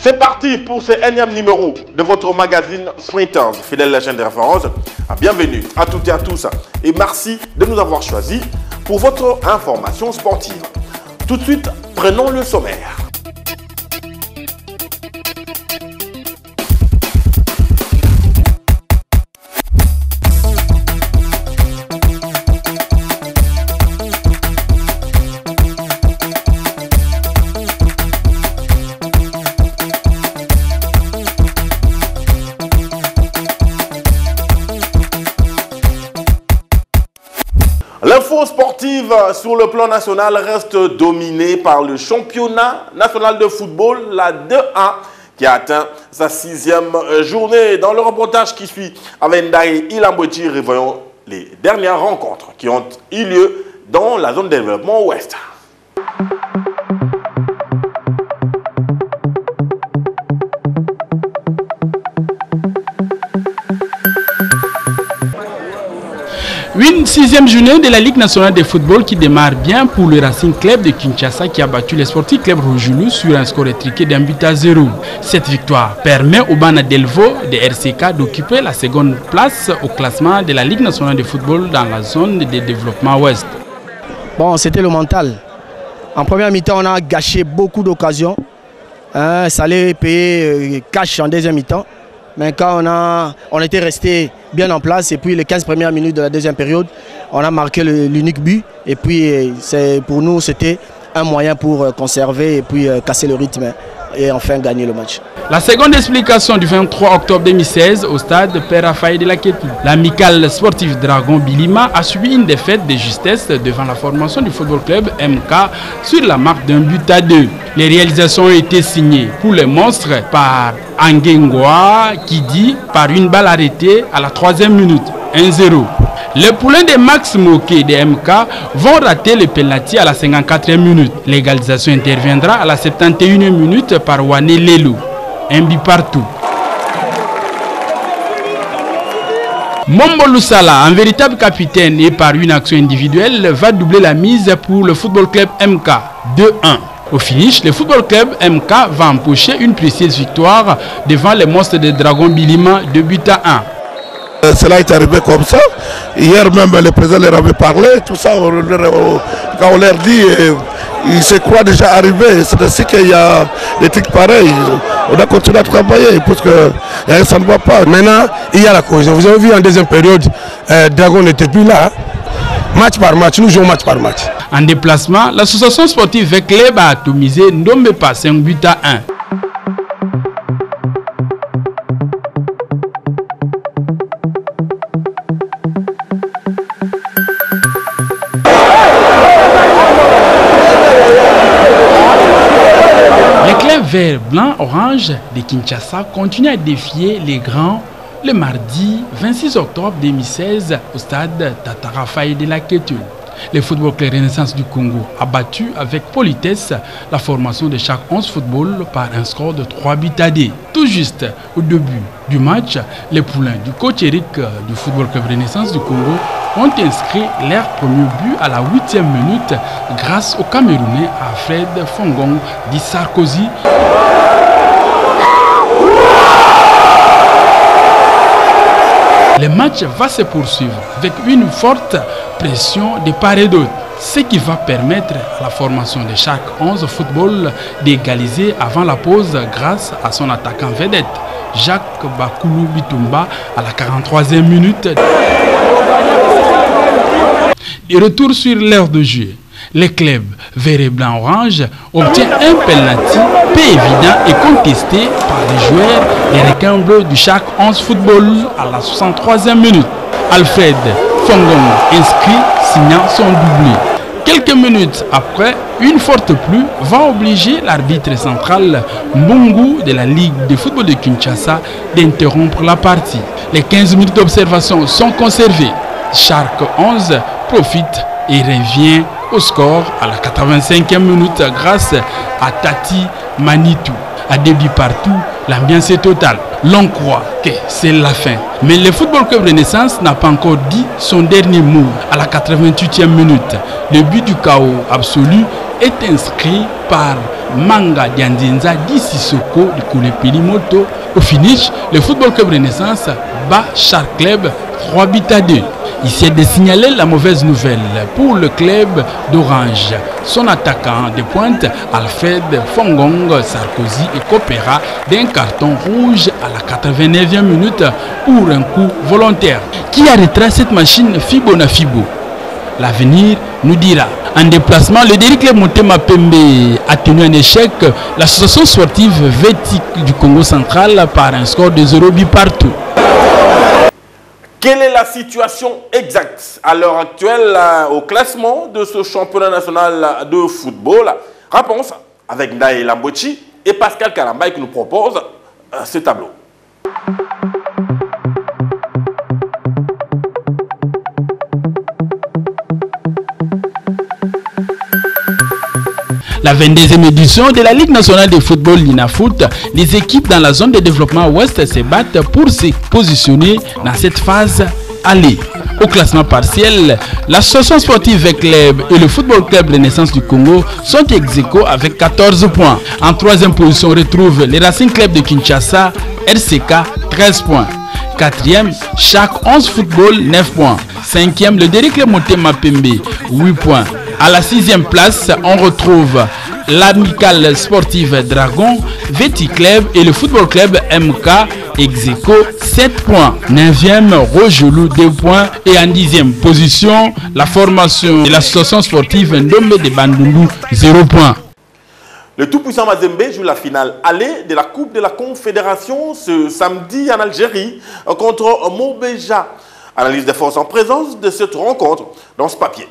C'est parti pour ce énième numéro de votre magazine Sprinters, fidèle chaîne de référence. Bienvenue à toutes et à tous et merci de nous avoir choisis pour votre information sportive. Tout de suite, prenons le sommaire. L'info sportive sur le plan national reste dominée par le championnat national de football, la 2A, qui a atteint sa 6e journée. Dans le reportage qui suit avec Ndaye Ilambouchi, revoyons les dernières rencontres qui ont eu lieu dans la zone de développement ouest. Une 6e journée de la Ligue nationale de football qui démarre bien pour le Racing Club de Kinshasa qui a battu le Sportif Club Rougelou sur un score étriqué d'1 but à 0. Cette victoire permet au Bana Delvaux de RCK d'occuper la 2e place au classement de la Ligue nationale de football dans la zone de développement ouest. Bon, c'était le mental. En première mi-temps, on a gâché beaucoup d'occasions. Ça allait payer cash en deuxième mi-temps. Mais quand on était resté bien en place et puis les 15 premières minutes de la deuxième période, on a marqué l'unique but. Et puis pour nous, c'était un moyen pour conserver et puis casser le rythme et enfin gagner le match. La seconde explication du 23 octobre 2016 au stade Père Raphaël de la Kétou. L'amicale sportive Dragon Bilima a subi une défaite de justesse devant la formation du football club MK sur la marque d'1 but à 2. Les réalisations ont été signées pour les monstres par Angengoa qui dit par une balle arrêtée à la 3e minute, 1-0. Les poulains de Max Moké de MK vont rater le penalty à la 54e minute. L'égalisation interviendra à la 71e minute par Wane Lelou. Un but partout. Mombo Lusala, un véritable capitaine et par une action individuelle, va doubler la mise pour le football club MK, 2-1. Au finish, le football club MK va empocher une précieuse victoire devant les monstres de Dragon Bilima, 2 buts à 1. Cela est arrivé comme ça. Hier même, le président leur avait parlé. Tout ça, quand on leur dit, ils se croient déjà arrivés. C'est ainsi qu'il y a des trucs pareils. On a continué à travailler parce que ça ne va pas. Maintenant, il y a la cohésion. Vous avez vu en deuxième période, Dragon n'était plus là. Match par match, nous jouons match par match. En déplacement, l'association sportive Vecleb a atomisé Ndombe par 5 buts à 1. Les clubs vert, blanc, orange de Kinshasa continuent à défier les grands le mardi 26 octobre 2016 au stade Tata Raphaël de la Kétou. Le football club Renaissance du Congo a battu avec politesse la formation de chaque 11 football par un score de 3 buts à 2. Tout juste au début du match, les poulains du coach Eric du football club Renaissance du Congo ont inscrit leur premier but à la 8e minute grâce au Camerounais Alfred Fongong dit Sarkozy. Le match va se poursuivre avec une forte pression de part et d'autre, ce qui va permettre à la formation de chaque 11 football d'égaliser avant la pause grâce à son attaquant vedette, Jacques Bakoulou Bitumba, à la 43e minute. De retour sur l'heure de jeu, le club vert et blanc orange obtient un penalty peu évident et contesté par les joueurs des requins bleus du chaque 11 football à la 63e minute. Alfred Fongong inscrit, signant son doublé. Quelques minutes après, une forte pluie va obliger l'arbitre central Mbungu de la Ligue de football de Kinshasa d'interrompre la partie. Les 15 minutes d'observation sont conservées. Shark 11 profite et revient au score à la 85e minute grâce à Tati Manitou. À début partout, l'ambiance est totale. L'on croit que c'est la fin. Mais le Football Club Renaissance n'a pas encore dit son dernier mot. À la 88e minute, le but du chaos absolu est inscrit par Manga Diandinza Sissoko du Koulepili Moto. Au finish, le Football Club Renaissance bat Shark Club 3 buts à 2. Ici est de signaler la mauvaise nouvelle pour le club d'Orange. Son attaquant de pointe, Alfred Fongong Sarkozy, est coopéra d'un carton rouge à la 89e minute pour un coup volontaire. Qui arrêtera cette machine Fibo na Fibo? L'avenir nous dira. En déplacement, le Derrick Club Motema Pembe a tenu un échec l'association sportive Vétique du Congo central par un score de 0 but partout. Quelle est la situation exacte à l'heure actuelle au classement de ce championnat national de football? Réponse avec Ndaye Lambochi et Pascal Karambay qui nous propose ce tableau. La 22e édition de la Ligue nationale de football Linafoot, les équipes dans la zone de développement ouest se battent pour se positionner dans cette phase aller. Au classement partiel, l'association sportive Club et le Football Club Renaissance du Congo sont ex-aequo avec 14 points. En troisième position, on retrouve les Racing Club de Kinshasa, RCK 13 points. Quatrième, chaque 11 football 9 points. Cinquième, le Derrick Club Motema Pembe 8 points. À la 6e place, on retrouve l'Amicale Sportive Dragon, Véti Club et le Football Club MK ex-aequo 7 points. 9e, Rogelou 2 points. Et en 10e position, la formation de l'association sportive Ndombe de Bandundu 0 points. Le tout-puissant Mazembe joue la finale aller de la Coupe de la Confédération ce samedi en Algérie contre Mobeja. Analyse des forces en présence de cette rencontre dans ce papier.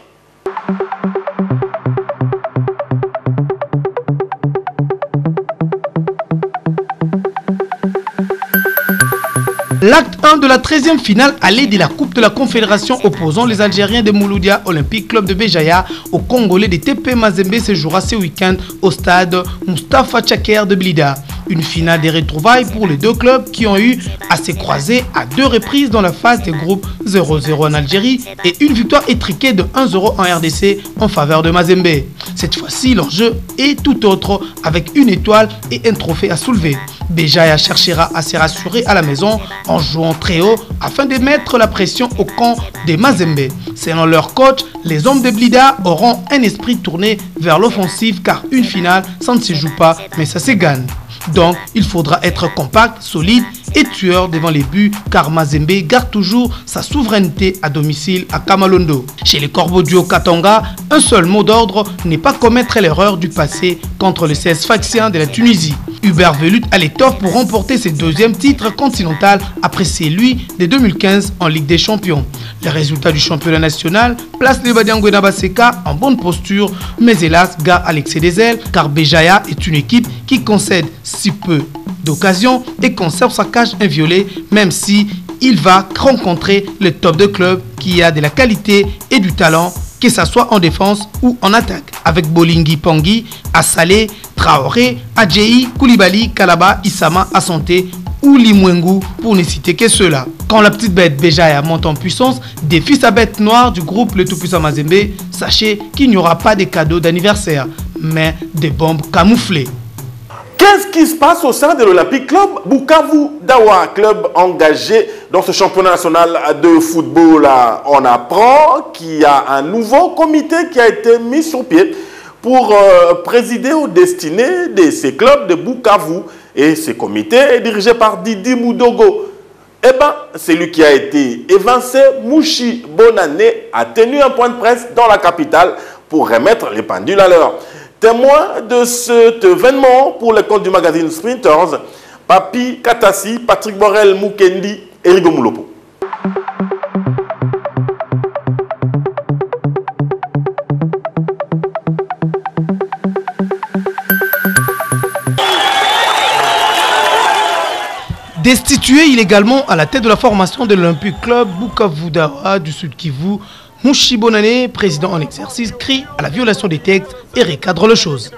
L'acte 1 de la 13e finale allée de la Coupe de la Confédération opposant les Algériens de Mouloudia Olympique Club de Béjaïa aux Congolais de TP Mazembe se jouera ce week-end au stade Moustapha Tchaker de Blida. Une finale des retrouvailles pour les deux clubs qui ont eu à se croiser à 2 reprises dans la phase des groupes 0-0 en Algérie et une victoire étriquée de 1-0 en RDC en faveur de Mazembe. Cette fois-ci, leur jeu est tout autre avec une étoile et un trophée à soulever. Béjaïa cherchera à se rassurer à la maison en jouant très haut afin de mettre la pression au camp des Mazembe. Selon leur coach, les hommes de Blida auront un esprit tourné vers l'offensive car une finale, ça ne se joue pas mais ça se gagne. Donc, il faudra être compact, solide et tueur devant les buts car Mazembe garde toujours sa souveraineté à domicile à Kamalondo. Chez les Corbeaux du Haut-Katanga, un seul mot d'ordre n'est pas commettre l'erreur du passé contre le CS Sfaxien de la Tunisie. Hubert Velut a l'étoffe pour remporter ses 2e titre continental après celui de 2015 en Ligue des Champions. Les résultats du championnat national placent les Badiangwena Baseka en bonne posture, mais hélas gare à l'excès des ailes car Béjaïa est une équipe qui concède si peu d'occasions et conserve sa cage inviolée même si il va rencontrer le top de club qui a de la qualité et du talent, que ce soit en défense ou en attaque, avec Bolingi Pangui, Assalé, Traoré, Adjei, Koulibaly, Kalaba, Issama, Asante ou Limwengu pour ne citer que ceux-là. Quand la petite bête Béjaïa monte en puissance, défie sa bête noire du groupe Le Tout-Puissant Mazembe, sachez qu'il n'y aura pas de cadeaux d'anniversaire, mais des bombes camouflées. Qu'est-ce qui se passe au sein de l'Olympique Club Bukavu Dawa, club engagé dans ce championnat national de football? On apprend qu'il y a un nouveau comité qui a été mis sur pied pour présider aux destinées de ces clubs de Bukavu. Et ce comité est dirigé par Didi Moudogo. Eh bien, celui qui a été évincé, Mouchi Bonané, a tenu un point de presse dans la capitale pour remettre les pendules à l'heure. Témoin de cet événement pour le compte du magazine Sprinters, Papi Katassi, Patrick Borel Mukendi et Rigo Moulopo. Destitué illégalement à la tête de la formation de l'Olympique Club Bukavu Dawa du Sud Kivu, Mouchi Bonané, président en exercice, crie à la violation des textes et recadre les choses.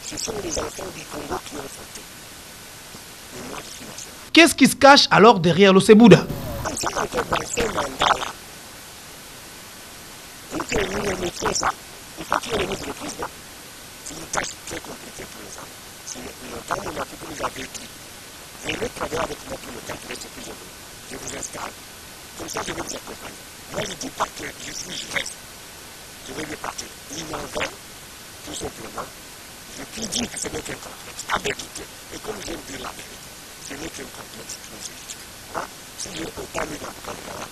Ce sont les enfants du Congo qui ont voté. Et moi, je suis national. Qu'est-ce qui se cache alors derrière l'Osebouda? Comme ça, quand on passe un mandat là, pour que nous ne mettions ça, il faut qu'il y ait le président. C'est une tâche très compliquée pour les enfants. C'est longtemps, on a beaucoup nous avait écrit. Venez travailler avec moi pour le temps que ce que je veux. Je vous installe. Comme ça, je vais vous accompagner. Moi, je ne dis pas que je suis, je reste. Je vais le partir. Il m'en veut, tout simplement. Je puis dire que ce n'est qu'un complexe. À vérité. Et comme j'aime dire la vérité, ce n'est qu'un complexe philosophique. Moi, si je ne peux pas aller dans le Canada,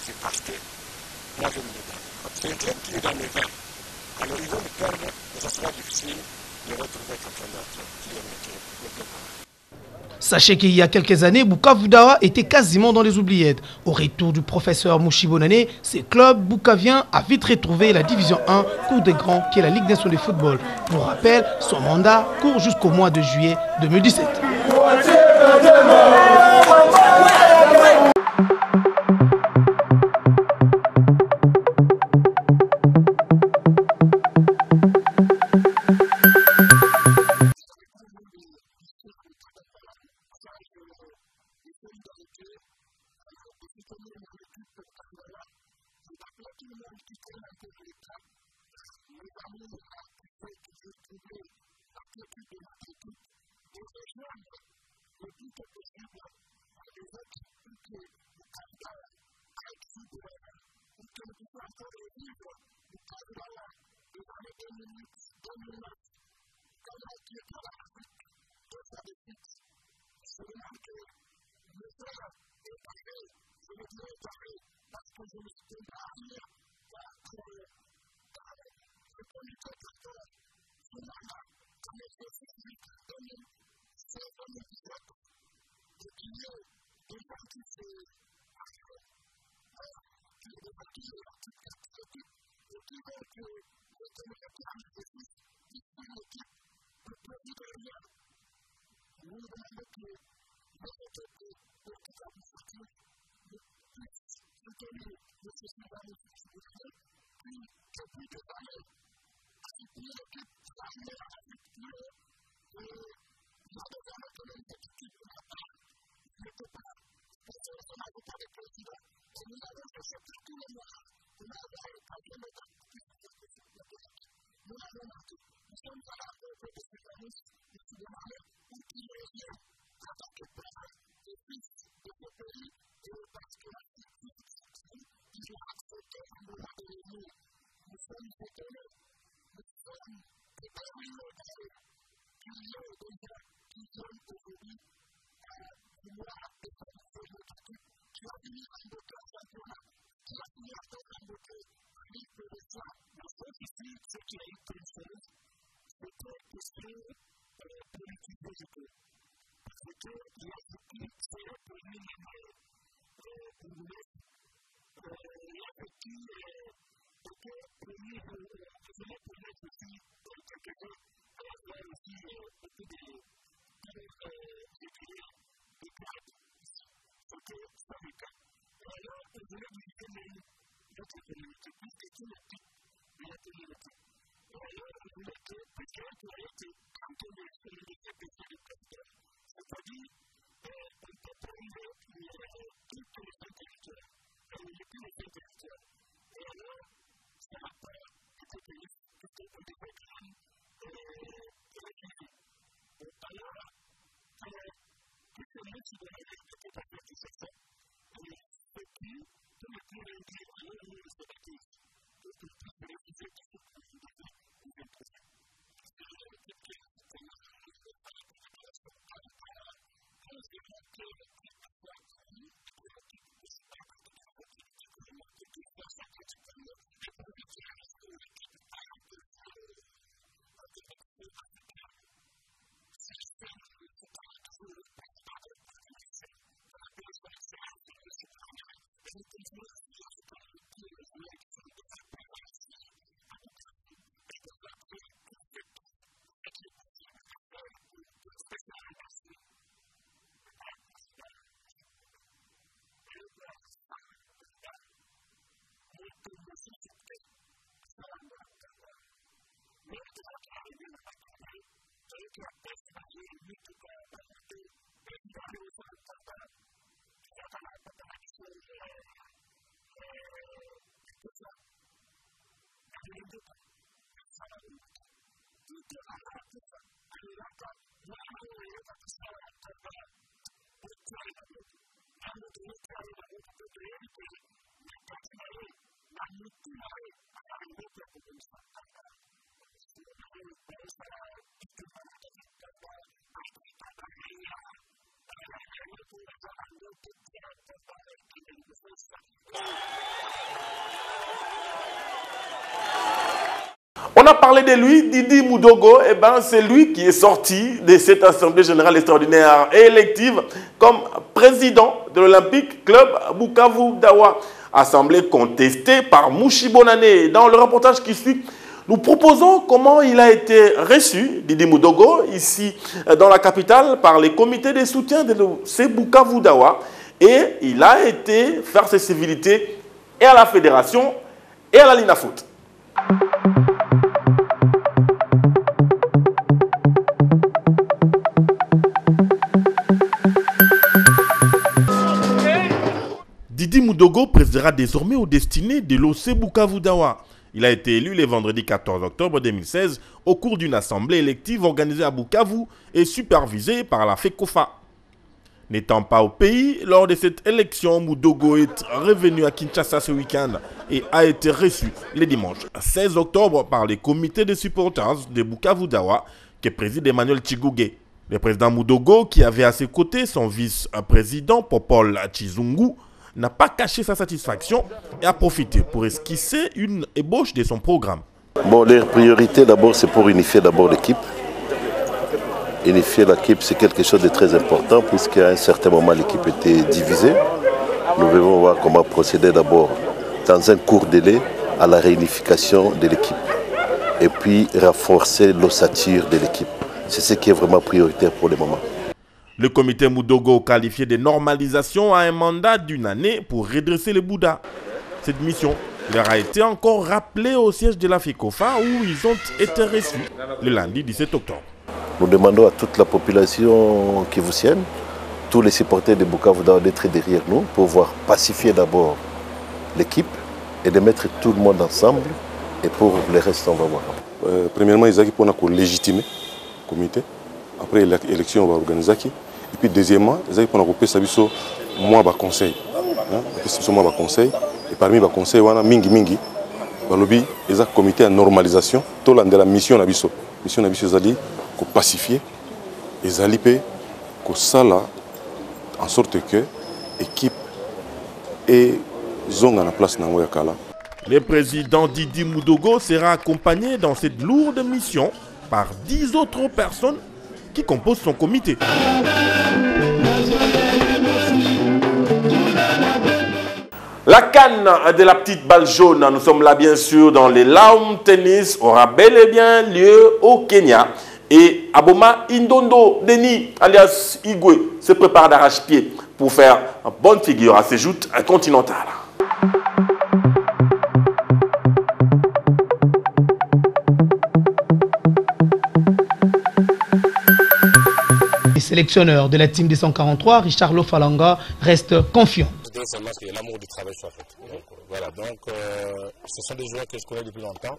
c'est parce que moi, je me mets dans mes veines. C'est un club qui est dans mes veines. Alors, ils vont me perdre, mais ça sera difficile de retrouver quelqu'un d'autre qui est le club. Sachez qu'il y a quelques années, Bukavu Dawa était quasiment dans les oubliettes. Au retour du professeur Mouchi Bonane, ce club bukavien a vite retrouvé la division 1 Cour des Grands, qui est la Ligue nationale de football. Pour rappel, son mandat court jusqu'au mois de juillet 2017. On a parlé de lui, Didi Moudogo, eh ben, c'est lui qui est sorti de cette Assemblée Générale Extraordinaire et élective comme président de l'Olympique Club Bukavu Dawa. Assemblée contestée par Mouchi Bonane. Dans le reportage qui suit, nous proposons comment il a été reçu, Didi Moudogo, ici dans la capitale, par les comités de soutien de l'OC Bukavu Dawa. Et il a été faire ses civilités et à la fédération et à la Linafoot. Didi Moudogo présidera désormais aux destinées de l'OC Bukavu Dawa. Il a été élu le vendredi 14 octobre 2016 au cours d'une assemblée élective organisée à Bukavu et supervisée par la FECOFA. N'étant pas au pays, lors de cette élection, Moudogo est revenu à Kinshasa ce week-end et a été reçu le dimanche 16 octobre par les comités de supporters de Bukavu Dawa que préside Emmanuel Chigougué. Le président Moudogo, qui avait à ses côtés son vice-président Popol Chizungu, n'a pas caché sa satisfaction et a profité pour esquisser une ébauche de son programme. Bon, les priorités d'abord, c'est pour unifier d'abord l'équipe. Unifier l'équipe, c'est quelque chose de très important puisqu'à un certain moment, l'équipe était divisée. Nous devons voir comment procéder d'abord dans un court délai à la réunification de l'équipe et puis renforcer l'ossature de l'équipe. C'est ce qui est vraiment prioritaire pour le moment. Le comité Moudogo, qualifié de normalisation, a un mandat d'une année pour redresser le Bouddha. Cette mission leur a été encore rappelée au siège de la FECOFA où ils ont été reçus le lundi 17 octobre. Nous demandons à toute la population kivusienne, tous les supporters de Bukavu Dawa d'être derrière nous pour pouvoir pacifier d'abord l'équipe et de mettre tout le monde ensemble et pour le reste on va voir. Premièrement, ils ont pour légitimer le comité. Après l'élection, on va organiser. Et puis deuxièmement, ils ont pour moi conseil. Moi conseil. Et parmi les conseils, il y a mingi. Ils ont un comité de normalisation. Tout le monde la mission na biso. Mission na biso zali ko pacifier. Ils ont lié ko sala en sorte que l'équipe et zonga na place na ngoya kala. Le président Didi Moudogo sera accompagné dans cette lourde mission par 10 autres personnes qui composent son comité. La canne de la petite balle jaune, nous sommes là bien sûr dans les Laum Tennis, aura bel et bien lieu au Kenya. Et Aboma Indondo Denis, alias Igwe, se prépare d'arrache-pied pour faire une bonne figure à ses joutes continentales. Le sélectionneur de la team des 143, Richard Lofalanga, reste confiant. Seulement que l'amour du travail soit fait. Donc, voilà, ce sont des joueurs que je connais depuis longtemps.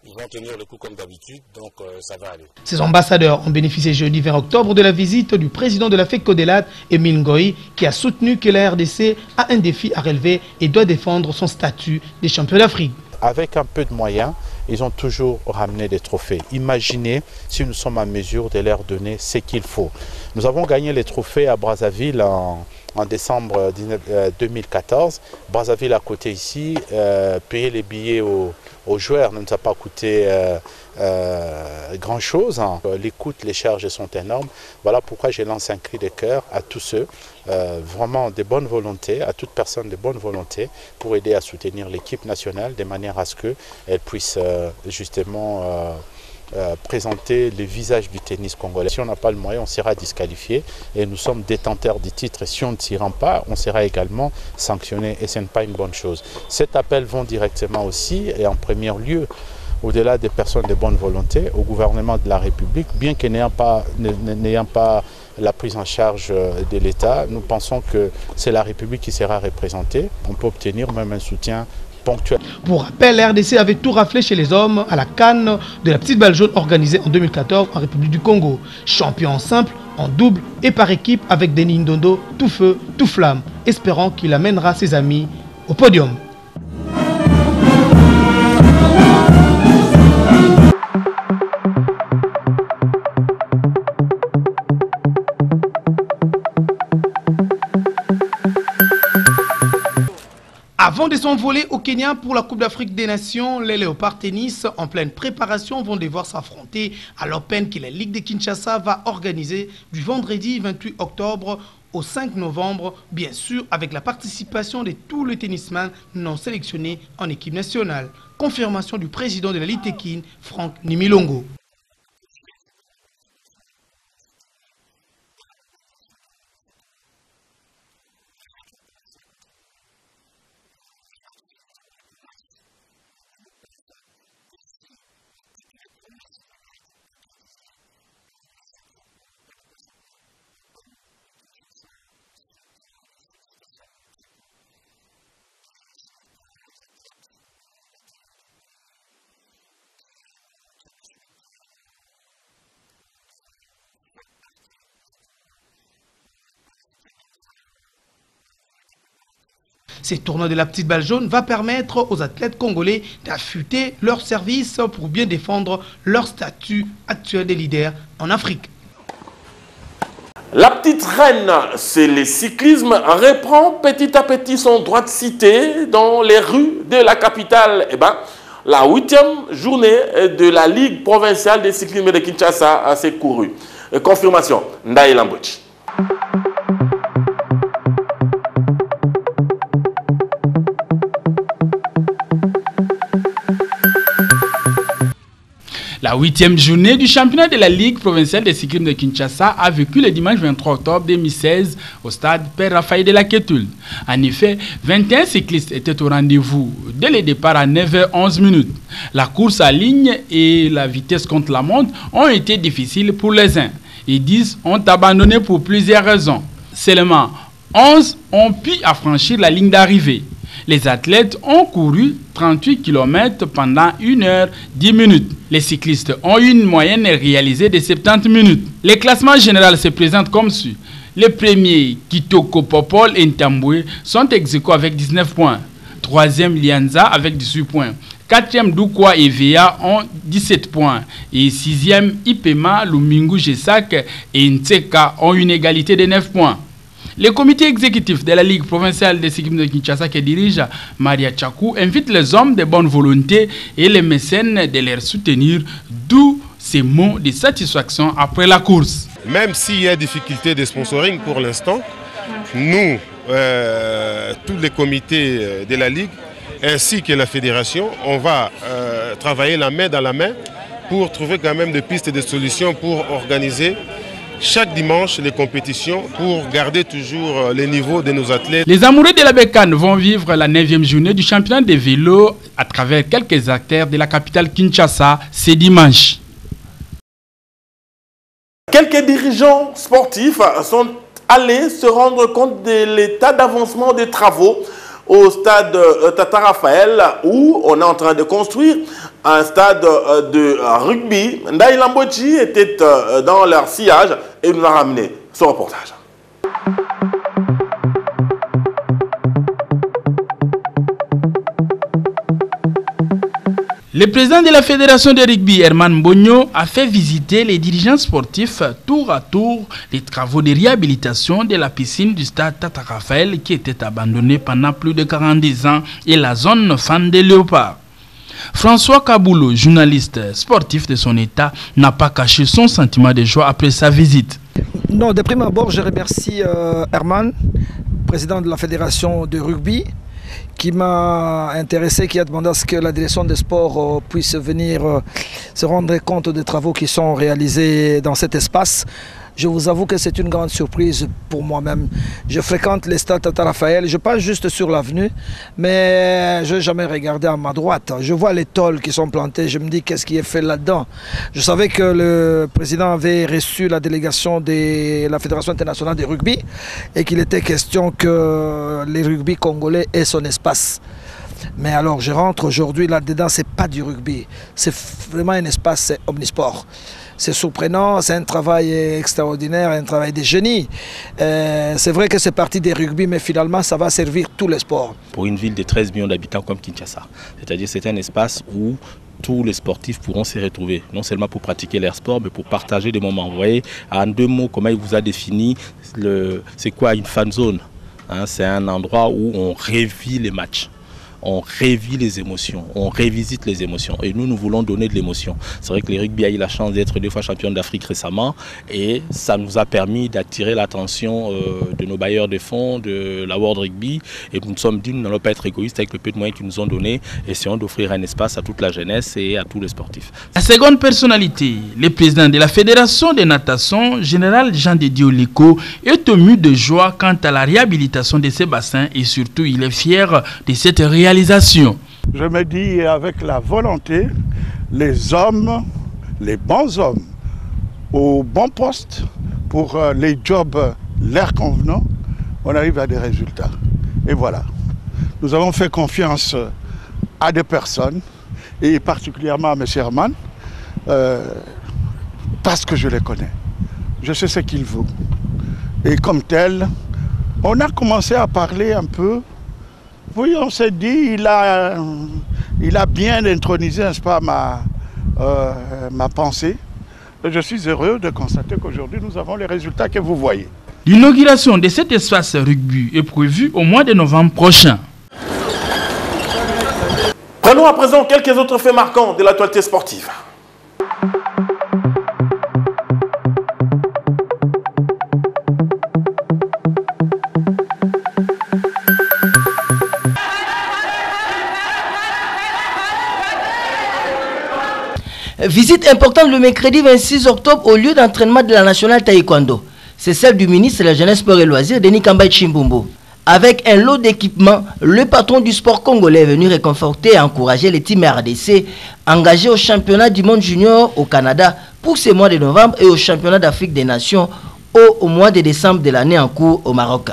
Ils vont tenir le coup comme d'habitude, donc ça va aller. Ces ambassadeurs ont bénéficié jeudi 20 octobre de la visite du président de la FECODELAT, Emile Ngoï, qui a soutenu que la RDC a un défi à relever et doit défendre son statut de champion d'Afrique. Avec un peu de moyens, ils ont toujours ramené des trophées. Imaginez si nous sommes en mesure de leur donner ce qu'il faut. Nous avons gagné les trophées à Brazzaville en décembre 2014. Brazzaville a coûté ici, payer les billets aux joueurs ne nous a pas coûté grand chose. Les coûts, les charges sont énormes. Voilà pourquoi je lance un cri de cœur à tous ceux, vraiment de bonne volonté, à toute personne de bonne volonté pour aider à soutenir l'équipe nationale de manière à ce qu'elle puisse justement présenter le visage du tennis congolais. Si on n'a pas le moyen, on sera disqualifié et nous sommes détenteurs du titre. Et si on ne s'y rend pas, on sera également sanctionné et ce n'est pas une bonne chose. Cet appel va directement aussi et en premier lieu, au-delà des personnes de bonne volonté, au gouvernement de la République, bien que n'ayant pas la prise en charge de l'État, nous pensons que c'est la République qui sera représentée. On peut obtenir même un soutien ponctuelle. Pour rappel, la RDC avait tout raflé chez les hommes à la CAN de la petite balle jaune organisée en 2014 en République du Congo. Champion en simple, en double et par équipe avec Denis Ndondo, tout feu, tout flamme, espérant qu'il amènera ses amis au podium. Avant de s'envoler au Kenya pour la Coupe d'Afrique des Nations, les Léopards Tennis, en pleine préparation, vont devoir s'affronter à l'Open que la Ligue de Kinshasa va organiser du vendredi 28 octobre au 5 novembre, bien sûr avec la participation de tous les tennisman non sélectionnés en équipe nationale. Confirmation du président de la Ligue Tekin, Franck Nimilongo. Ces tournois de la petite balle jaune va permettre aux athlètes congolais d'affûter leur service pour bien défendre leur statut actuel de leader en Afrique. La petite reine, c'est le cyclisme, reprend petit à petit son droit de cité dans les rues de la capitale. Eh ben, la 8e journée de la Ligue provinciale de cyclisme de Kinshasa s'est courue. Confirmation, Ndaye Lambochi. La 8e journée du championnat de la Ligue provinciale de cyclisme de Kinshasa a vécu le dimanche 23 octobre 2016 au stade Père Raphaël de la Kétul. En effet, 21 cyclistes étaient au rendez-vous dès le départ à 9h11. La course à ligne et la vitesse contre la montre ont été difficiles pour les uns et 10 ont abandonné pour plusieurs raisons. Seulement 11 ont pu affranchir la ligne d'arrivée. Les athlètes ont couru 38 km pendant 1h10. Les cyclistes ont eu une moyenne réalisée de 70 minutes. Le classement général se présente comme suit. Les premiers, Kitoko Popol et Ntamboué, sont ex-aequo avec 19 points. Troisième, Lianza avec 18 points. Quatrième, Doukwa et Vea ont 17 points. Et sixième, Ipema, Lumingu, Gesak et Ntseka ont une égalité de 9 points. Le comité exécutif de la Ligue provinciale de cyclisme de Kinshasa que dirige Maria Tchakou invite les hommes de bonne volonté et les mécènes de les soutenir, d'où ces mots de satisfaction après la course. Même s'il y a difficulté de sponsoring pour l'instant, nous, tous les comités de la Ligue ainsi que la fédération, on va travailler la main dans la main pour trouver quand même des pistes et des solutions pour organiser chaque dimanche les compétitions pour garder toujours les niveaux de nos athlètes. Les amoureux de la bécane vont vivre la 9e journée du championnat de vélo à travers quelques acteurs de la capitale Kinshasa ce dimanche. Quelques dirigeants sportifs sont allés se rendre compte de l'état d'avancement des travaux au stade Tata Raphaël où on est en train de construire un stade de rugby. Ndaye Lambochi était dans leur sillage et nous a ramené son reportage. Le président de la fédération de rugby, Herman Mbonyo, a fait visiter les dirigeants sportifs tour à tour les travaux de réhabilitation de la piscine du stade Tata Raphaël qui était abandonnée pendant plus de 40 ans et la zone fan des léopards. François Kaboulou, journaliste sportif de son état, n'a pas caché son sentiment de joie après sa visite. Non, de prime abord, je remercie Herman, président de la fédération de rugby, qui m'a intéressé, qui a demandé à ce que la direction des sports puisse venir se rendre compte des travaux qui sont réalisés dans cet espace. Je vous avoue que c'est une grande surprise pour moi-même. Je fréquente les stades Tata Raphaël, je passe juste sur l'avenue, mais je n'ai jamais regardé à ma droite. Je vois les tôles qui sont plantées, je me dis qu'est-ce qui est fait là-dedans. Je savais que le président avait reçu la délégation de la Fédération internationale de rugby et qu'il était question que les rugby congolais aient son espace. Mais alors, je rentre aujourd'hui là-dedans, c'est pas du rugby. C'est vraiment un espace omnisport. C'est surprenant, c'est un travail extraordinaire, un travail de génie. C'est vrai que c'est parti des rugby, mais finalement, ça va servir tous les sports. Pour une ville de 13 millions d'habitants comme Kinshasa, c'est-à-dire c'est un espace où tous les sportifs pourront s'y retrouver, non seulement pour pratiquer leur sport, mais pour partager des moments. Vous voyez, en 2 mots, comment il vous a défini, c'est quoi une fan zone, hein? C'est un endroit où on revit les matchs. On revit les émotions, on revisite les émotions. Et nous voulons donner de l'émotion. C'est vrai que le rugby a eu la chance d'être 2 fois champion d'Afrique récemment. Et ça nous a permis d'attirer l'attention de nos bailleurs de fonds, de la World Rugby. Et nous nous sommes dit, nous n'allons pas être égoïstes avec le peu de moyens qu'ils nous ont donnés. Essayons d'offrir un espace à toute la jeunesse et à tous les sportifs. La seconde personnalité, le président de la Fédération de natation, général Jean de Dieu Liko, est ému de joie quant à la réhabilitation de ces bassins et surtout il est fier de cette réalisation. Je me dis avec la volonté, les hommes, les bons hommes, au bon poste, pour les jobs leur convenant, on arrive à des résultats. Et voilà. Nous avons fait confiance à des personnes, et particulièrement à M. Herman, parce que je les connais. Je sais ce qu'il veut. Et comme tel, on a commencé à parler un peu. Oui, on s'est dit, il a bien intronisé, n'est-ce pas, ma pensée. Et je suis heureux de constater qu'aujourd'hui, nous avons les résultats que vous voyez. L'inauguration de cet espace rugby est prévue au mois de novembre prochain. Prenons à présent quelques autres faits marquants de l'actualité sportive. Visite importante le mercredi 26 octobre au lieu d'entraînement de la nationale taekwondo. C'est celle du ministre de la Jeunesse, Sport et Loisirs, Denis Kambaï Chimbumbo. Avec un lot d'équipements, le patron du sport congolais est venu réconforter et encourager les teams RDC engagés au championnat du monde junior au Canada pour ce mois de novembre et au championnat d'Afrique des Nations au mois de décembre de l'année en cours au Maroc.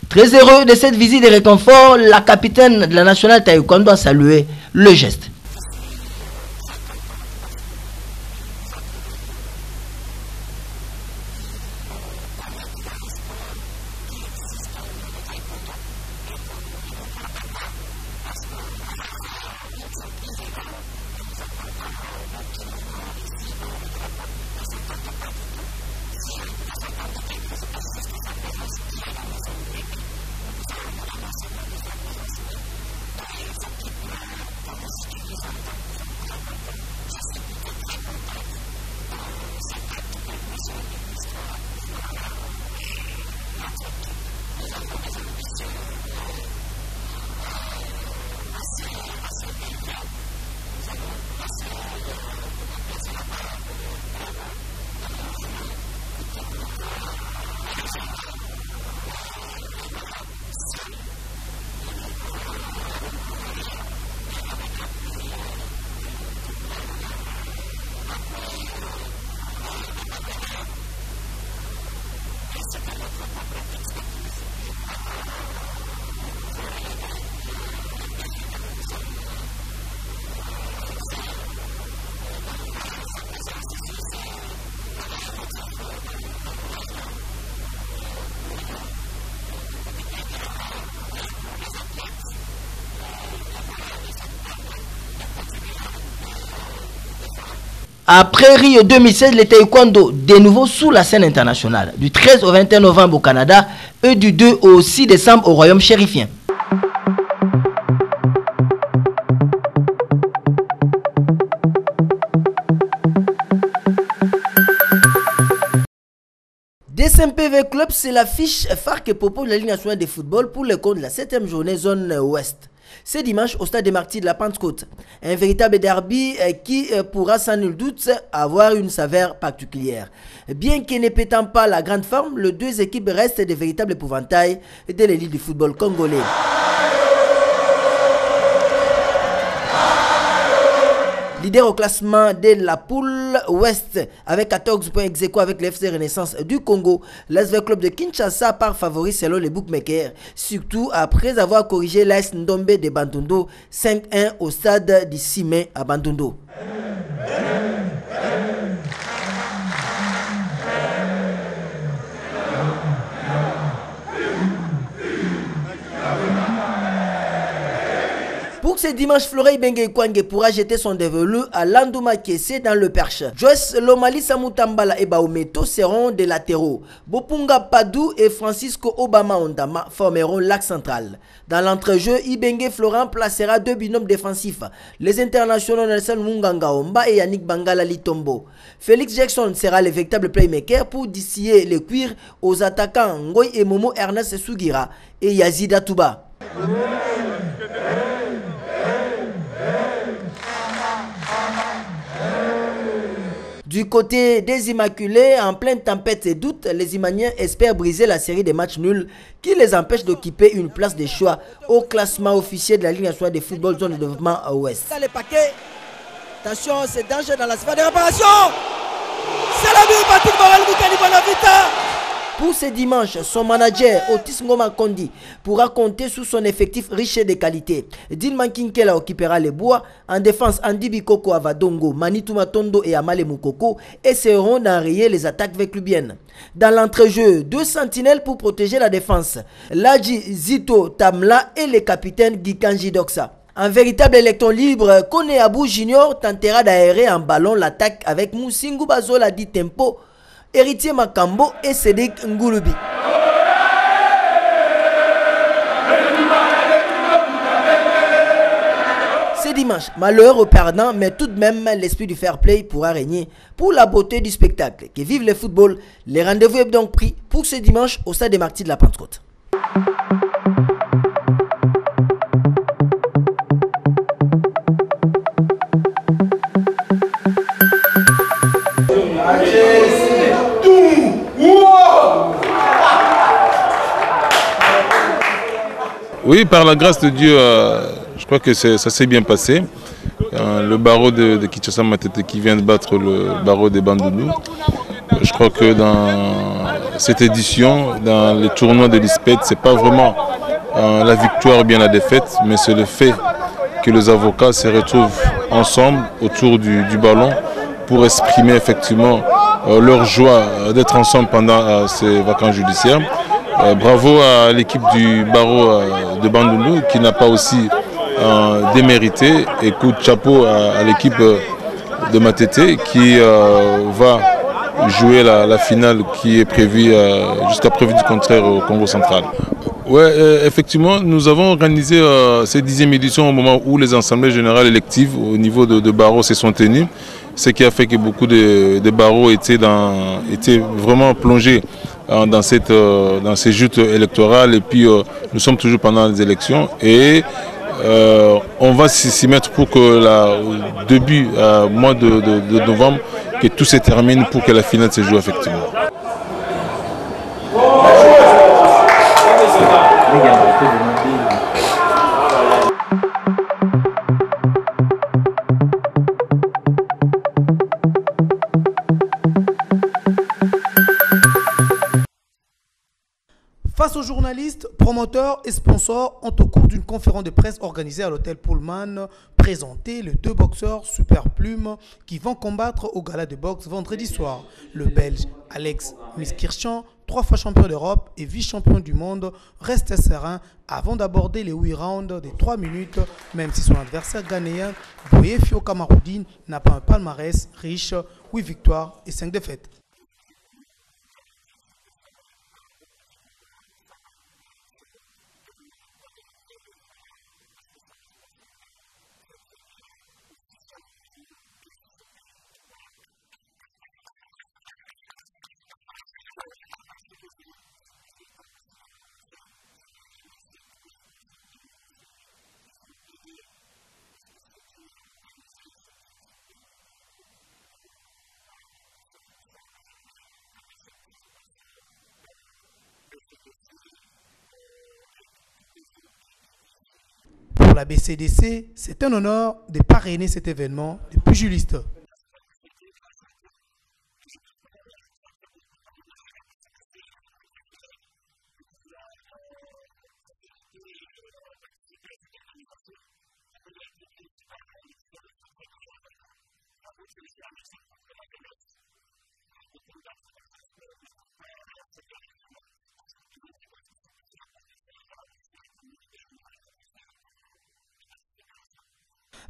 Très heureux de cette visite de réconfort, la capitaine de la nationale taekwondo a salué le geste. Après Rio 2016, le taekwondo, de nouveau sous la scène internationale, du 13 au 21 novembre au Canada et du 2 au 6 décembre au Royaume chérifien. DSMPV Club, c'est l'affiche phare que propose la Ligue nationale de football pour le compte de la 7e journée zone ouest. C'est dimanche au stade des Martyrs de la Pentecôte. Un véritable derby qui pourra sans nul doute avoir une saveur particulière. Bien que ne pétant pas la grande forme, les deux équipes restent des véritables épouvantails de l'élite du football congolais. Leader au classement de la poule ouest avec 14 points ex aequo avec l'FC Renaissance du Congo, l'ASV Club de Kinshasa part favori selon les bookmakers, surtout après avoir corrigé l'AS Ndombe de Bandundu 5-1 au stade du 6 mai à Bandundu. Pour ce dimanche, Florey Bengue Kwange pourra jeter son dévolu à Landouma Kessé dans le Perche. Joyce Lomali Samutambala et Baometo seront des latéraux. Bopunga Padou et Francisco Obama Ondama formeront l'axe central. Dans l'entrejeu, Ibenge Florent placera deux binômes défensifs, les internationaux Nelson Munganga Omba et Yannick Bangala Litombo. Félix Jackson sera le véritable playmaker pour distiller les cuirs aux attaquants Ngoy et Momo Ernest Sugira et Yazida Touba. Du côté des Immaculés, en pleine tempête et doute, les Imaniens espèrent briser la série des matchs nuls qui les empêchent d'occuper une place de choix au classement officiel de la Ligue nationale de football zone de développement à Ouest. Attention, c'est dangereux dans la sphère de réparation. C'est la but, Patrick Morel Bonavita. Pour ce dimanche, son manager Otis Ngoma Kondi pourra compter sur son effectif riche de qualité. Dilman Kinkela occupera les bois. En défense, Andy Bikoko Avadongo, Manitou Matondo et Amale Moukoko essaieront d'enrayer les attaques véclubiennes. Dans l'entrejeu, deux sentinelles pour protéger la défense. Ladji Zito Tamla et le capitaine Gikanji Doksa. Un véritable électron libre, Kone Abou Junior tentera d'aérer en ballon l'attaque avec Moussingu Bazola dit Tempo, Héritier Makambo et Cédric Ngouloubi. C'est dimanche, malheur aux perdants, mais tout de même l'esprit du fair play pourra régner pour la beauté du spectacle. Que vive le football, les rendez-vous est donc pris pour ce dimanche au stade des Martyrs de la Pentecôte. Oui, par la grâce de Dieu, je crois que ça s'est bien passé. Le barreau de Kinshasa Matete qui vient de battre le barreau de Bandundu. Je crois que dans cette édition, dans les tournois de l'ISPED, ce n'est pas vraiment la victoire ou bien la défaite, mais c'est le fait que les avocats se retrouvent ensemble autour du ballon pour exprimer effectivement leur joie d'être ensemble pendant ces vacances judiciaires. Bravo à l'équipe du barreau de Bandundu qui n'a pas aussi démérité, et coup de chapeau à l'équipe de Matete qui va jouer la finale qui est prévue jusqu'à preuve du contraire au Congo central. Ouais, effectivement, nous avons organisé cette 10e édition au moment où les assemblées générales électives au niveau de barreaux se sont tenues, ce qui a fait que beaucoup de barreaux étaient vraiment plongés dans ces joutes électorales, et puis nous sommes toujours pendant les élections et on va s'y mettre pour que au début mois de novembre, que tout se termine pour que la finale se joue effectivement. Face aux journalistes, promoteurs et sponsors ont au cours d'une conférence de presse organisée à l'hôtel Pullman présenté les deux boxeurs super plumes qui vont combattre au gala de boxe vendredi soir. Le Belge Alex Miskirchan 3 fois champion d'Europe et vice-champion du monde, reste serein avant d'aborder les 8 rounds des 3 minutes, même si son adversaire ghanéen, Boye Fio Kamaroudine, n'a pas un palmarès riche, 8 victoires et 5 défaites. Pour la BCDC, c'est un honneur de parrainer cet événement de pugiliste.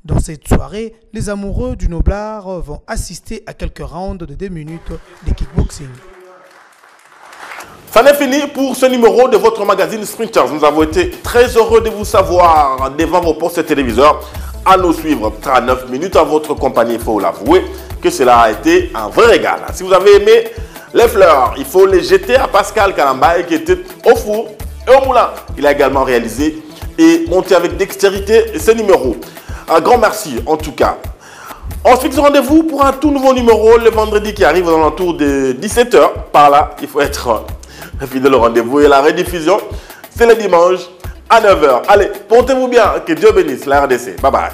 Dans cette soirée, les amoureux du noblard vont assister à quelques rounds de 2 minutes de kickboxing. Ça n'est fini pour ce numéro de votre magazine Sprinters. Nous avons été très heureux de vous savoir devant vos postes téléviseurs à nous suivre 39 minutes à votre compagnie. Il faut l'avouer que cela a été un vrai régal. Si vous avez aimé les fleurs, il faut les jeter à Pascal Kalambaye qui était au four et au moulin. Il a également réalisé et monté avec dextérité ce numéro. Un grand merci en tout cas. On se fixe rendez-vous pour un tout nouveau numéro le vendredi qui arrive dans l'entour de 17 h. Par là, il faut être fidèle au rendez-vous et la rediffusion, c'est le dimanche à 9 h. Allez, portez-vous bien, que Dieu bénisse la RDC. Bye bye.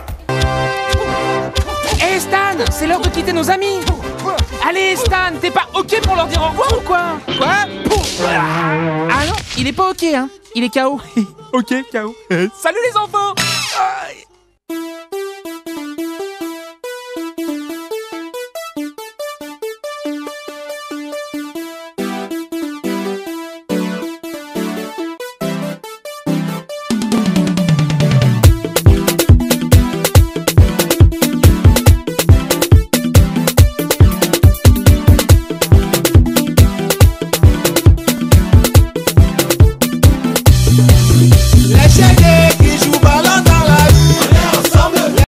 Hey Stan, c'est l'heure de quitter nos amis. Allez Stan, t'es pas ok pour leur dire au revoir ou quoi? Quoi? Ah non, il est pas ok hein. Il est KO. Ok, KO. Salut les enfants.